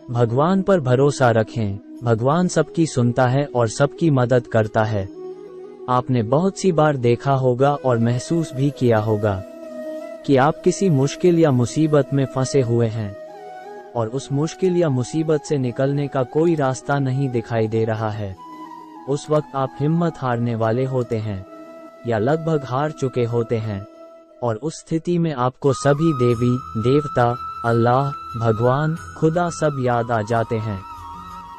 भगवान पर भरोसा रखें, भगवान सबकी सुनता है और सबकी मदद करता है। आपने बहुत सी बार देखा होगा और महसूस भी किया होगा कि आप किसी मुश्किल या मुसीबत में फंसे हुए हैं और उस मुश्किल या मुसीबत से निकलने का कोई रास्ता नहीं दिखाई दे रहा है। उस वक्त आप हिम्मत हारने वाले होते हैं या लगभग हार चुके होते हैं और उस स्थिति में आपको सभी देवी देवता, अल्लाह, भगवान, खुदा सब याद आ जाते हैं।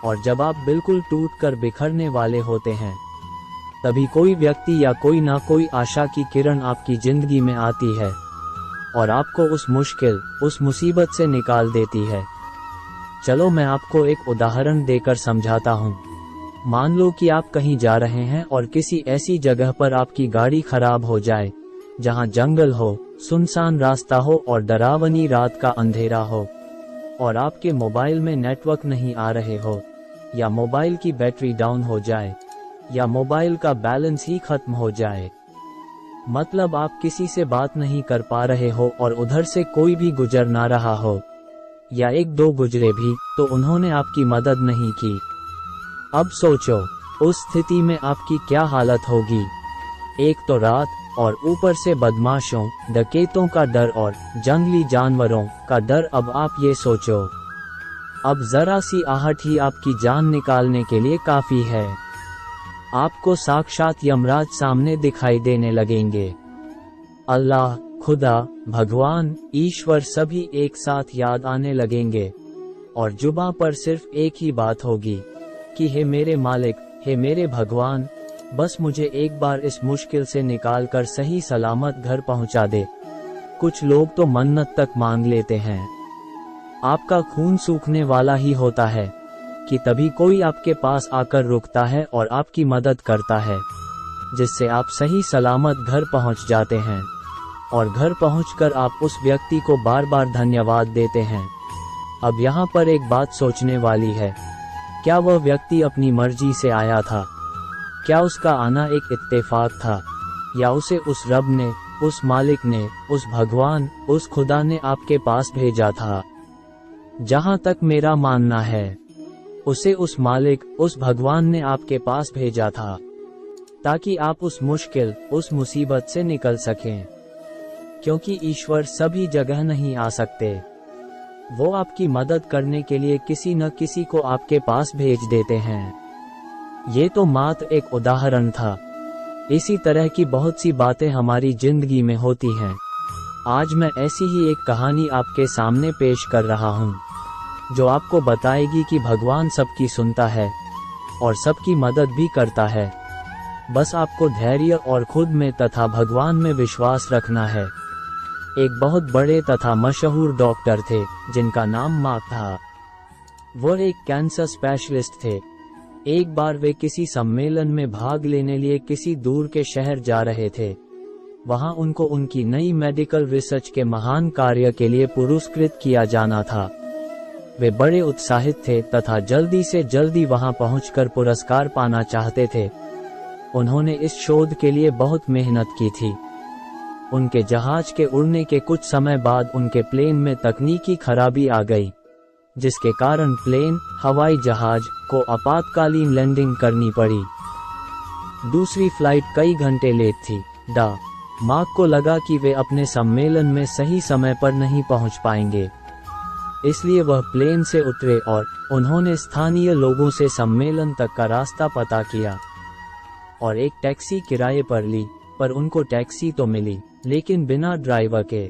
और जब आप बिल्कुल टूटकर बिखरने वाले होते हैं, तभी कोई व्यक्ति या कोई ना कोई आशा की किरण आपकी जिंदगी में आती है और आपको उस मुश्किल, उस मुसीबत से निकाल देती है। चलो मैं आपको एक उदाहरण देकर समझाता हूँ। मान लो कि आप कहीं जा रहे हैं और किसी ऐसी जगह पर आपकी गाड़ी खराब हो जाए जहाँ जंगल हो, सुनसान रास्ता हो और डरावनी रात का अंधेरा हो और आपके मोबाइल में नेटवर्क नहीं आ रहे हो, या मोबाइल की बैटरी डाउन हो जाए, या मोबाइल का बैलेंस ही खत्म हो जाए। मतलब आप किसी से बात नहीं कर पा रहे हो और उधर से कोई भी गुजर ना रहा हो, या एक दो गुजरे भी तो उन्होंने आपकी मदद नहीं की। अब सोचो, उस स्थिति में आपकी क्या हालत होगी। एक तो रात और ऊपर से बदमाशों, डकैतों का डर और जंगली जानवरों का डर। अब आप ये सोचो, अब जरा सी आहट ही आपकी जान निकालने के लिए काफी है। आपको साक्षात यमराज सामने दिखाई देने लगेंगे। अल्लाह, खुदा, भगवान, ईश्वर सभी एक साथ याद आने लगेंगे और जुबां पर सिर्फ एक ही बात होगी कि हे मेरे मालिक, हे मेरे भगवान, बस मुझे एक बार इस मुश्किल से निकाल कर सही सलामत घर पहुंचा दे। कुछ लोग तो मन्नत तक मांग लेते हैं। आपका खून सूखने वाला ही होता है कि तभी कोई आपके पास आकर रुकता है और आपकी मदद करता है, जिससे आप सही सलामत घर पहुंच जाते हैं और घर पहुंचकर आप उस व्यक्ति को बार बार धन्यवाद देते हैं। अब यहाँ पर एक बात सोचने वाली है, क्या वह व्यक्ति अपनी मर्जी से आया था? क्या उसका आना एक इत्तेफाक था, या उसे उस रब ने, उस मालिक ने, उस भगवान, उस खुदा ने आपके पास भेजा था? जहां तक मेरा मानना है, उसे उस मालिक, उस भगवान ने आपके पास भेजा था ताकि आप उस मुश्किल, उस मुसीबत से निकल सकें। क्योंकि ईश्वर सभी जगह नहीं आ सकते, वो आपकी मदद करने के लिए किसी न किसी को आपके पास भेज देते हैं। ये तो मात्र एक उदाहरण था। इसी तरह की बहुत सी बातें हमारी जिंदगी में होती हैं। आज मैं ऐसी ही एक कहानी आपके सामने पेश कर रहा हूँ, जो आपको बताएगी कि भगवान सबकी सुनता है और सबकी मदद भी करता है। बस आपको धैर्य और खुद में तथा भगवान में विश्वास रखना है। एक बहुत बड़े तथा मशहूर डॉक्टर थे जिनका नाम मार्क था। वो एक कैंसर स्पेशलिस्ट थे। एक बार वे किसी सम्मेलन में भाग लेने लिए किसी दूर के शहर जा रहे थे। वहां उनको उनकी नई मेडिकल रिसर्च के महान कार्य के लिए पुरस्कृत किया जाना था। वे बड़े उत्साहित थे तथा जल्दी से जल्दी वहां पहुंचकर पुरस्कार पाना चाहते थे। उन्होंने इस शोध के लिए बहुत मेहनत की थी। उनके जहाज के उड़ने के कुछ समय बाद उनके प्लेन में तकनीकी खराबी आ गई, जिसके कारण प्लेन, हवाई जहाज को आपातकालीन लैंडिंग करनी पड़ी। दूसरी फ्लाइट कई घंटे लेट थी। मार्क को लगा कि वे अपने सम्मेलन में सही समय पर नहीं पहुंच पाएंगे, इसलिए वह प्लेन से उतरे और उन्होंने स्थानीय लोगों से सम्मेलन तक का रास्ता पता किया और एक टैक्सी किराए पर ली। पर उनको टैक्सी तो मिली, लेकिन बिना ड्राइवर के।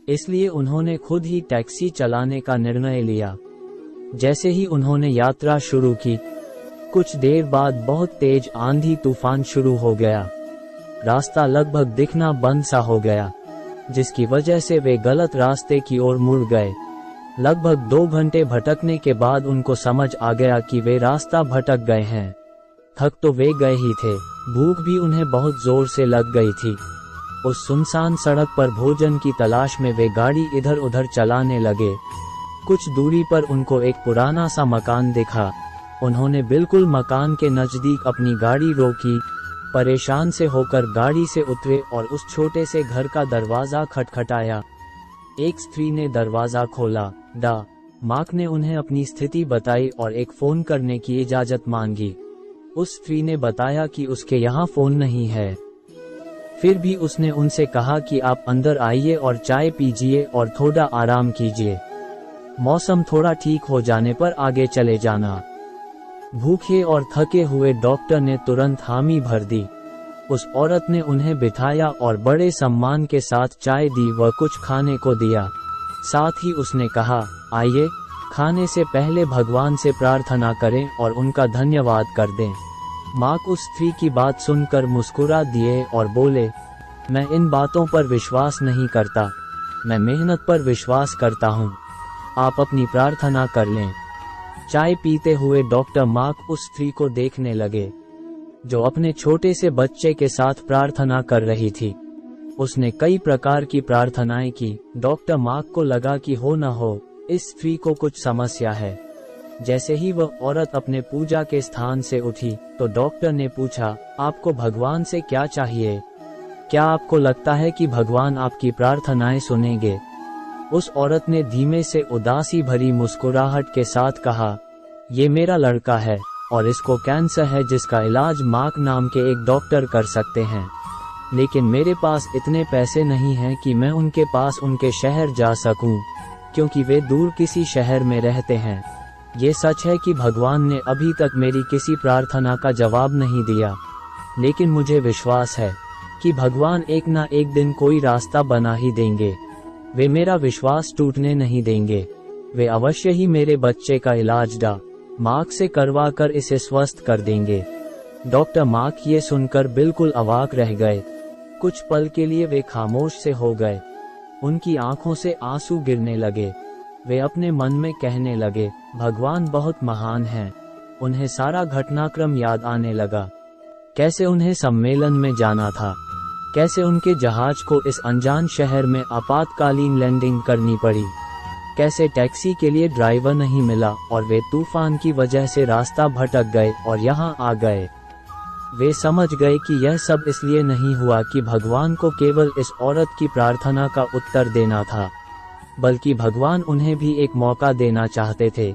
इसलिए उन्होंने खुद ही टैक्सी चलाने का निर्णय लिया। जैसे ही उन्होंने यात्रा शुरू की, कुछ देर बाद बहुत तेज आंधी तूफान शुरू हो गया। रास्ता लगभग दिखना बंद सा हो गया, जिसकी वजह से वे गलत रास्ते की ओर मुड़ गए। लगभग 2 घंटे भटकने के बाद उनको समझ आ गया कि वे रास्ता भटक गए हैं। थक तो वे गए ही थे, भूख भी उन्हें बहुत जोर से लग गई थी। उस सुनसान सड़क पर भोजन की तलाश में वे गाड़ी इधर उधर चलाने लगे। कुछ दूरी पर उनको एक पुराना सा मकान दिखा। उन्होंने बिल्कुल मकान के नजदीक अपनी गाड़ी रोकी, परेशान से होकर गाड़ी से उतरे और उस छोटे से घर का दरवाजा खटखटाया। एक स्त्री ने दरवाजा खोला। मार्क ने उन्हें अपनी स्थिति बताई और एक फोन करने की इजाजत मांगी। उस स्त्री ने बताया कि उसके यहाँ फोन नहीं है। फिर भी उसने उनसे कहा कि आप अंदर आइए और चाय पीजिए और थोड़ा आराम कीजिए। मौसम थोड़ा ठीक हो जाने पर आगे चले जाना। भूखे और थके हुए डॉक्टर ने तुरंत हामी भर दी। उस औरत ने उन्हें बिठाया और बड़े सम्मान के साथ चाय दी व कुछ खाने को दिया। साथ ही उसने कहा, आइए, खाने से पहले भगवान से प्रार्थना करें और उनका धन्यवाद कर दें। मार्क उस स्त्री की बात सुनकर मुस्कुरा दिए और बोले, मैं इन बातों पर विश्वास नहीं करता, मैं मेहनत पर विश्वास करता हूँ। आप अपनी प्रार्थना कर लें। चाय पीते हुए डॉक्टर मार्क उस स्त्री को देखने लगे जो अपने छोटे से बच्चे के साथ प्रार्थना कर रही थी। उसने कई प्रकार की प्रार्थनाएं की। डॉक्टर मार्क को लगा कि हो न हो इस स्त्री को कुछ समस्या है। जैसे ही वह औरत अपने पूजा के स्थान से उठी तो डॉक्टर ने पूछा, आपको भगवान से क्या चाहिए? क्या आपको लगता है कि भगवान आपकी प्रार्थनाएं सुनेंगे? उस औरत ने धीमे से उदासी भरी मुस्कुराहट के साथ कहा, ये मेरा लड़का है और इसको कैंसर है जिसका इलाज मार्क नाम के एक डॉक्टर कर सकते हैं, लेकिन मेरे पास इतने पैसे नहीं हैं कि मैं उनके पास उनके शहर जा सकूं, क्योंकि वे दूर किसी शहर में रहते हैं। ये सच है कि भगवान ने अभी तक मेरी किसी प्रार्थना का जवाब नहीं दिया, लेकिन मुझे विश्वास है कि भगवान एक ना एक दिन कोई रास्ता बना ही देंगे। वे मेरा विश्वास टूटने नहीं देंगे। वे अवश्य ही मेरे बच्चे का इलाज मार्क से करवा कर इसे स्वस्थ कर देंगे। डॉक्टर मार्क ये सुनकर बिल्कुल अवाक रह गए। कुछ पल के लिए वे खामोश से हो गए। उनकी आंखों से आंसू गिरने लगे। वे अपने मन में कहने लगे, भगवान बहुत महान हैं। उन्हें सारा घटनाक्रम याद आने लगा। कैसे उन्हें सम्मेलन में जाना था, कैसे उनके जहाज को इस अनजान शहर में आपातकालीन लैंडिंग करनी पड़ी, कैसे टैक्सी के लिए ड्राइवर नहीं मिला और वे तूफान की वजह से रास्ता भटक गए और यहाँ आ गए। वे समझ गए कि यह सब इसलिए नहीं हुआ कि भगवान को केवल इस औरत की प्रार्थना का उत्तर देना था, बल्कि भगवान उन्हें भी एक मौका देना चाहते थे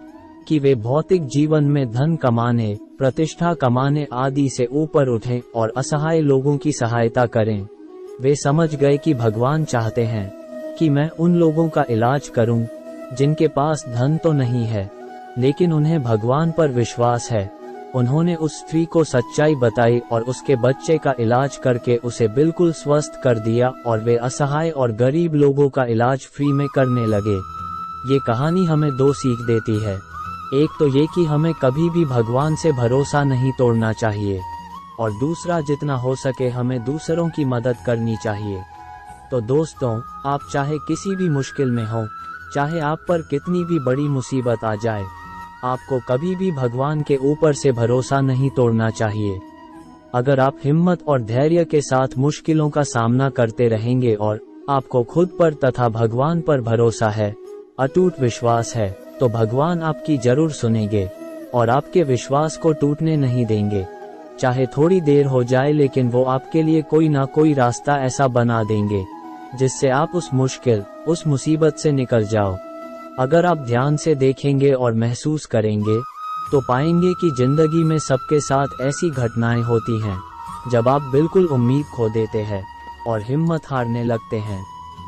कि वे भौतिक जीवन में धन कमाने, प्रतिष्ठा कमाने आदि से ऊपर उठें और असहाय लोगों की सहायता करें। वे समझ गए कि भगवान चाहते हैं कि मैं उन लोगों का इलाज करूं जिनके पास धन तो नहीं है, लेकिन उन्हें भगवान पर विश्वास है। उन्होंने उस स्त्री को सच्चाई बताई और उसके बच्चे का इलाज करके उसे बिल्कुल स्वस्थ कर दिया और वे असहाय और गरीब लोगों का इलाज फ्री में करने लगे। ये कहानी हमें दो सीख देती है। एक तो ये कि हमें कभी भी भगवान से भरोसा नहीं तोड़ना चाहिए, और दूसरा जितना हो सके हमें दूसरों की मदद करनी चाहिए। तो दोस्तों, आप चाहे किसी भी मुश्किल में हो, चाहे आप पर कितनी भी बड़ी मुसीबत आ जाए, आपको कभी भी भगवान के ऊपर से भरोसा नहीं तोड़ना चाहिए। अगर आप हिम्मत और धैर्य के साथ मुश्किलों का सामना करते रहेंगे और आपको खुद पर तथा भगवान पर भरोसा है, अटूट विश्वास है, तो भगवान आपकी जरूर सुनेंगे और आपके विश्वास को टूटने नहीं देंगे। चाहे थोड़ी देर हो जाए, लेकिन वो आपके लिए कोई ना कोई रास्ता ऐसा बना देंगे जिससे आप उस मुश्किल, उस मुसीबत से निकल जाओ। अगर आप ध्यान से देखेंगे और महसूस करेंगे तो पाएंगे कि जिंदगी में सबके साथ ऐसी घटनाएं होती हैं जब आप बिल्कुल उम्मीद खो देते हैं और हिम्मत हारने लगते हैं,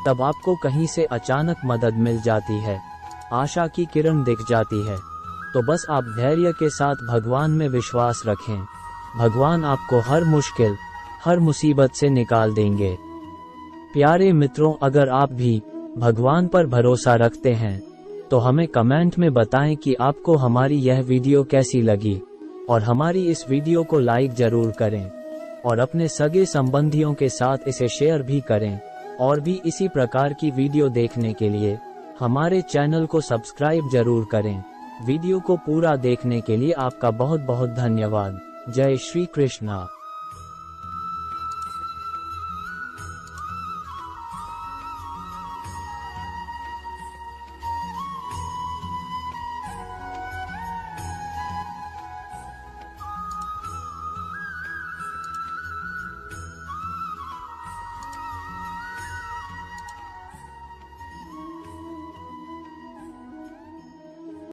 तब आपको कहीं से अचानक मदद मिल जाती है, आशा की किरण दिख जाती है। तो बस आप धैर्य के साथ भगवान में विश्वास रखें। भगवान आपको हर मुश्किल, हर मुसीबत से निकाल देंगे। प्यारे मित्रों, अगर आप भी भगवान पर भरोसा रखते हैं तो हमें कमेंट में बताएं कि आपको हमारी यह वीडियो कैसी लगी, और हमारी इस वीडियो को लाइक जरूर करें और अपने सगे संबंधियों के साथ इसे शेयर भी करें। और भी इसी प्रकार की वीडियो देखने के लिए हमारे चैनल को सब्सक्राइब जरूर करें। वीडियो को पूरा देखने के लिए आपका बहुत बहुत धन्यवाद। जय श्री कृष्णा।